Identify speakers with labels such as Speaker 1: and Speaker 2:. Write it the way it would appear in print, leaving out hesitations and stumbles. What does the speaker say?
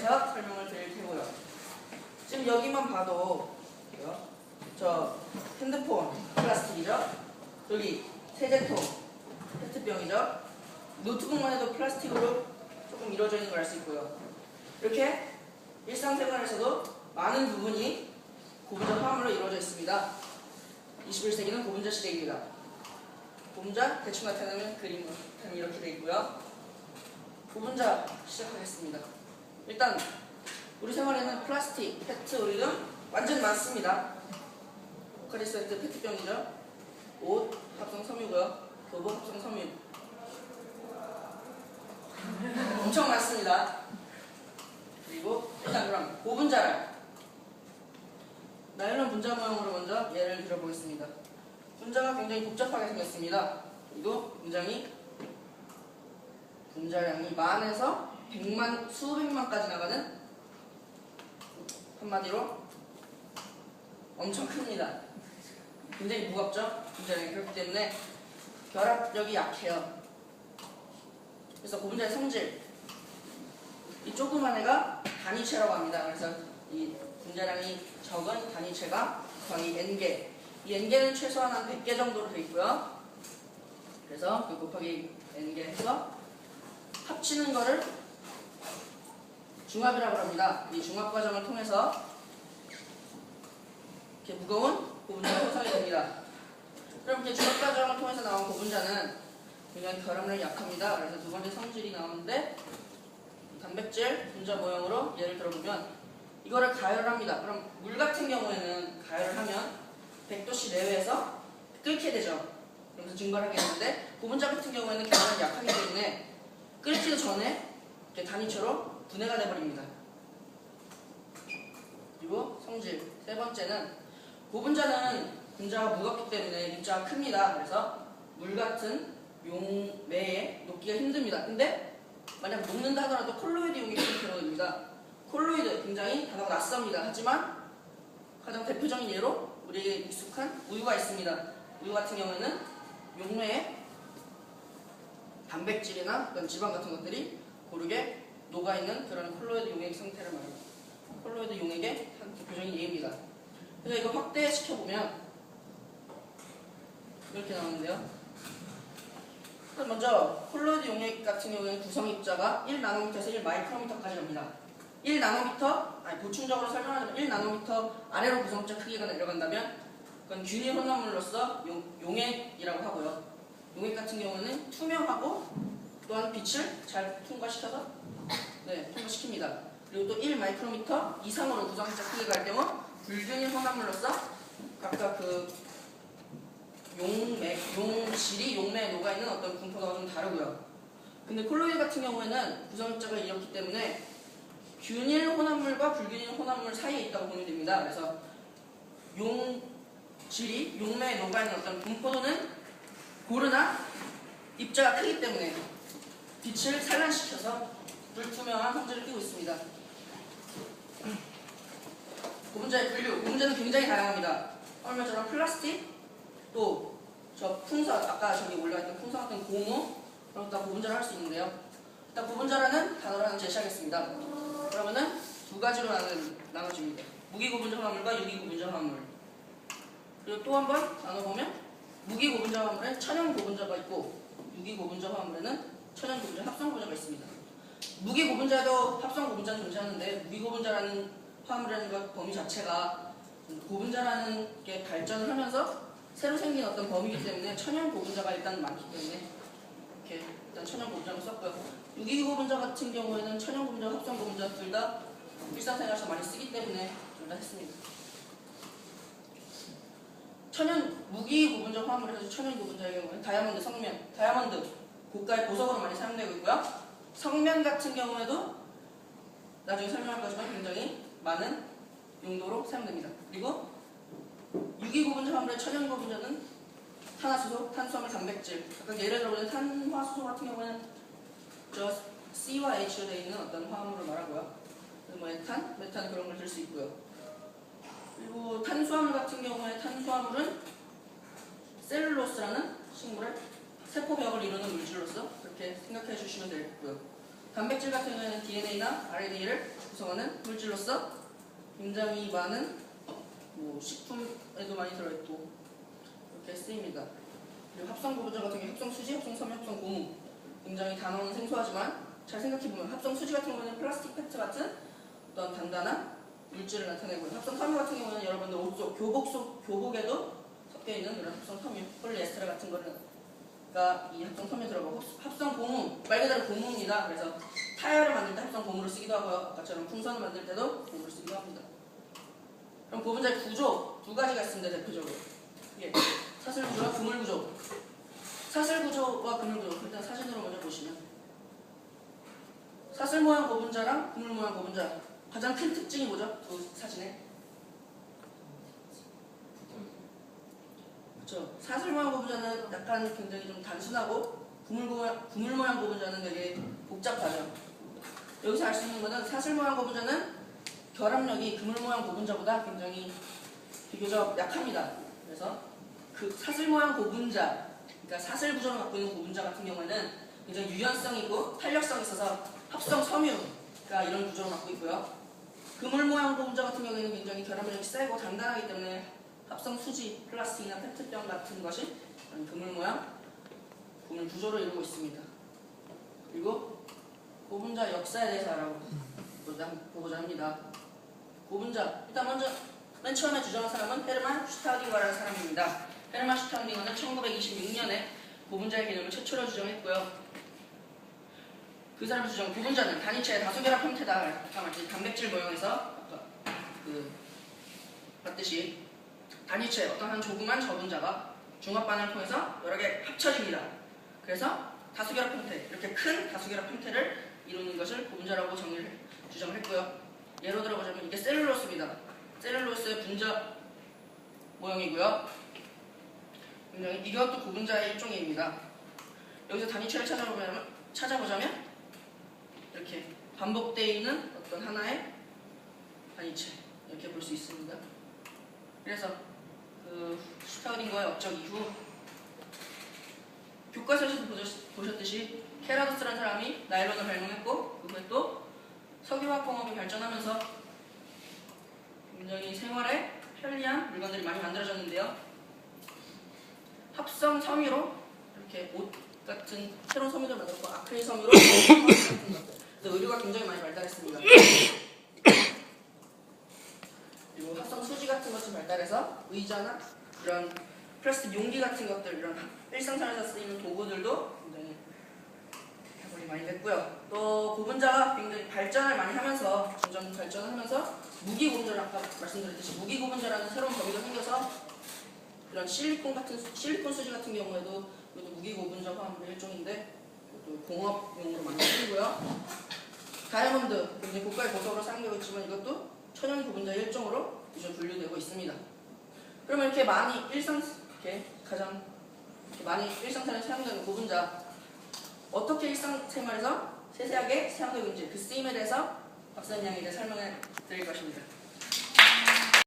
Speaker 1: 대해서 설명을 드릴 테고요. 지금 여기만 봐도 저 핸드폰 플라스틱이죠. 여기 세제통 페트병이죠. 노트북만 해도 플라스틱으로 조금 이루어져 있는 걸 알 수 있고요. 이렇게 일상생활에서도 많은 부분이 고분자 화합물로 이루어져 있습니다. 21세기는 고분자 시대입니다. 고분자 대충 나타내면 그림은 이렇게 되어 있고요. 고분자 시작하겠습니다. 일단 우리 생활에는 플라스틱, 페트, 오일 등 완전 많습니다. 포카리 스웨트 페트병이죠. 옷 합성 섬유고요. 도보 합성 섬유 엄청 많습니다. 그리고 일단 그럼 고분자를 나일론 분자 모형으로 먼저 예를 들어보겠습니다. 분자가 굉장히 복잡하게 생겼습니다. 그리고 굉장히 분자량이 만에서 100만, 수백만까지 나가는, 한마디로 엄청 큽니다. 굉장히 무겁죠? 분자량이. 그렇기 때문에 결합력이 약해요. 그래서 고분자의 성질, 이 조그만 애가 단위체라고 합니다. 그래서 이 분자량이 적은 단위체가 곱하기 n개, 이 n개는 최소한 한 100개 정도로 되어 있고요. 그래서 그 곱하기 n개 해서 합치는 거를 중합이라고 합니다. 이 중합 과정을 통해서 이렇게 무거운 고분자가 형성이 됩니다. 그럼 이렇게 중합 과정을 통해서 나온 고분자는 굉장히 결합력이 약합니다. 그래서 두 번째 성질이 나오는데 단백질 분자 모형으로 예를 들어보면 이거를 가열을 합니다. 그럼 물 같은 경우에는 가열을 하면 100도씨 내외에서 끓게 되죠. 그러면서 증발을 하게 되는데 고분자 같은 경우에는 결합력이 약하기 때문에 끓기도 전에 이렇게 단위체로 분해가 되어버립니다. 그리고 성질 세 번째는 고분자는 분자가 무겁기 때문에 입자가 큽니다. 그래서 물 같은 용매에 녹기가 힘듭니다. 근데 만약 녹는다 하더라도 콜로이드 용액이 들어옵니다. 콜로이드 굉장히 단어가 낯섭니다. 하지만 가장 대표적인 예로 우리에게 익숙한 우유가 있습니다. 우유 같은 경우에는 용매에 단백질이나 어떤 지방 같은 것들이 고르게 녹아있는 그런 콜로이드 용액 상태를 말합니다. 콜로이드 용액의 한 대표적인 예입니다. 그래서 이거 확대시켜보면 이렇게 나오는데요. 먼저 콜로이드 용액 같은 경우에는 구성 입자가 1나노미터에서 1마이크로미터까지 갑니다. 1나노미터, 보충적으로 설명하자면 1나노미터 아래로 구성 입자 크기가 내려간다면 그건 균일 혼합물로서 용액이라고 하고요. 용액 같은 경우는 투명하고 또한 빛을 잘 통과시켜서 통과시킵니다. 그리고 또 1마이크로미터 이상으로 구성 입자 크기가 갈 경우 불균일 혼합물로서 각각 그 용질이 용매에 녹아있는 어떤 분포가 좀 다르고요. 근데 콜로이드 같은 경우에는 구성입자가 이렇기 때문에 균일 혼합물과 불균일 혼합물 사이에 있다고 보면 됩니다. 그래서 용질이 용매에 녹아있는 어떤 분포도는 고르나 입자가 크기 때문에 빛을 산란시켜서 불투명한 성질을 띠고 있습니다. 고분자의 분류, 고분자는 굉장히 다양합니다. 얼마처럼 플라스틱, 또 저 풍선, 아까 저기 올라있던 풍선 같은 고무, 그런 것도 다 고분자를 할 수 있는데요. 일단 고분자라는 단어를 하나 제시하겠습니다. 그러면은 두 가지로 나눠집니다. 무기고분자 화합물과 유기고분자 화합물. 그리고 또 한 번 나눠보면 무기고분자 화합물에 천연고분자가 있고 유기고분자 화합물에는 천연고분자 합성고분자가 있습니다. 무기고분자도 합성고분자는 존재하는데 무기고분자라는 화합물이라는 것 범위 자체가 고분자라는 게 발전을 하면서 새로 생긴 어떤 범위이기 때문에 천연고분자가 일단 많기 때문에 이렇게 일단 천연고분자를 썼고요. 유기고분자 같은 경우에는 천연고분자, 합성고분자 둘 다 일상생활에서 많이 쓰기 때문에 둘 다 했습니다. 무기고분자 화합물에서 천연고분자의 경우에는 다이아몬드, 성면, 다이아몬드 고가의 보석으로 많이 사용되고 있고요. 성면 같은 경우에도 나중에 설명할 거지만 굉장히 많은 용도로 사용됩니다. 그리고 유기고분자 화합물의 천연고분자는 탄화수소, 탄수화물, 단백질. 각각 예를 들어보면 탄화수소 같은 경우는 저 C와 H로 되어 있는 어떤 화합물을 말하고요. 뭐 에탄, 메탄 그런 걸 들 수 있고요. 그리고 탄수화물 같은 경우에 탄수화물은 셀룰로스라는 식물의 세포벽을 이루는 물질로서 그렇게 생각해 주시면 되겠고요. 단백질 같은 경우에는 DNA나 RNA를 구성하는 물질로서 굉장히 많은 식품에도 많이 들어있고 이렇게 쓰입니다. 그리고 합성 고분자 같은 경우 합성수지, 합성섬유, 합성고무 굉장히 단어는 생소하지만 잘 생각해보면 합성수지 같은 경우는 플라스틱 페트 같은 어떤 단단한 물질을 나타내고요. 합성섬유 같은 경우는 여러분들 옷 속, 교복에도 섞여있는 이런 합성섬유, 폴리에스테르 같은 거가 이 합성섬유에 들어가고 합성고무, 말 그대로 고무입니다. 그래서 타이어를 만들 때 합성고무를 쓰기도 하고요. 아까처럼 풍선을 만들 때도 고무를 쓰기도 합니다. 그럼 고분자의 구조 두 가지가 있습니다. 대표적으로 사슬구조와 그물구조. 사슬구조와 그물구조, 일단 사진으로 먼저 보시면 사슬 모양 고분자랑 그물 모양 고분자 가장 큰 특징이 뭐죠? 두 사진에 그렇죠. 사슬 모양 고분자는 약간 굉장히 좀 단순하고 그물 모양 고분자는 되게 복잡하죠. 여기서 알 수 있는 것은 사슬 모양 고분자는 결합력이 그물 모양 고분자보다 굉장히 비교적 약합니다. 그래서 그 사슬 모양 고분자, 그러니까 사슬 구조를 갖고 있는 고분자 같은 경우에는 굉장히 유연성이고 탄력성이 있어서 합성 섬유가 이런 구조를 갖고 있고요. 그물 모양 고분자 같은 경우에는 굉장히 결합력이 세고 단단하기 때문에 합성 수지, 플라스틱이나 페트병 같은 것이 그물 모양, 그물 구조를 이루고 있습니다. 그리고 고분자 역사에 대해서 알아보고자 합니다. 고분자, 일단 먼저 맨 처음에 주장한 사람은 헤르만 슈타우딩거라는 사람입니다. 헤르만 슈타우딩거는 1926년에 고분자의 개념을 최초로 주장했고요. 그 사람의 주장, 고분자는 단위체의 다소결합 형태다. 아까 말했듯이 단백질 모형에서 아까 봤듯이 단위체 어떤 한 조그만 저분자가 중합반을 통해서 여러 개 합쳐집니다. 그래서 다소결합 형태, 이렇게 큰 다소결합 형태를 이루는 것을 고분자라고 주장을 했고요. 예로 들어보자면 이게 셀룰로스입니다. 셀룰로스의 분자 모형이고요. 이것도 고분자의 일종입니다. 여기서 단위체를 찾아보자면 이렇게 반복되어 있는 어떤 하나의 단위체 이렇게 볼 수 있습니다. 그래서 그 슈타우딩거의 업적 이후 교과서에서도 보셨듯이 케라도스라는 사람이 나일론을 발명했고 그 후에 또 석유화학공업이 발전하면서 굉장히 생활에 편리한 물건들이 많이 만들어졌는데요. 합성 섬유로 이렇게 옷 같은 새로운 섬유를 만들었고 아크릴 섬유로 같은 것들. 그래서 의료가 굉장히 많이 발달했습니다. 그리고 합성 수지 같은 것이 발달해서 의자나 이런 플라스틱 용기 같은 것들, 이런 일상생활에서 쓰이는 도구들도 굉장히 발달이 많이 됐고요. 또 고분자가 굉장히 발전을 많이 하면서 점점 발전을 하면서 무기 고분자를 아까 말씀드렸듯이 무기 고분자라는 새로운 범위가 생겨서 이런 실리콘 수지 같은 경우에도 이것도 무기 고분자 화합물의 일종인데 이것도 공업용으로 많이 쓰이고요. 다이아몬드 굉장히 고가의 보석으로 사용되고 있지만 이것도 천연 고분자의 일종으로 요즘 분류되고 있습니다. 그러면 이렇게 가장 많이 일상생활에 사용되는 고분자 어떻게 일상생활에서 세세하게 사용되고 있는지 그 쓰임에 대해서 박사님 양에게 설명해 드릴 것입니다.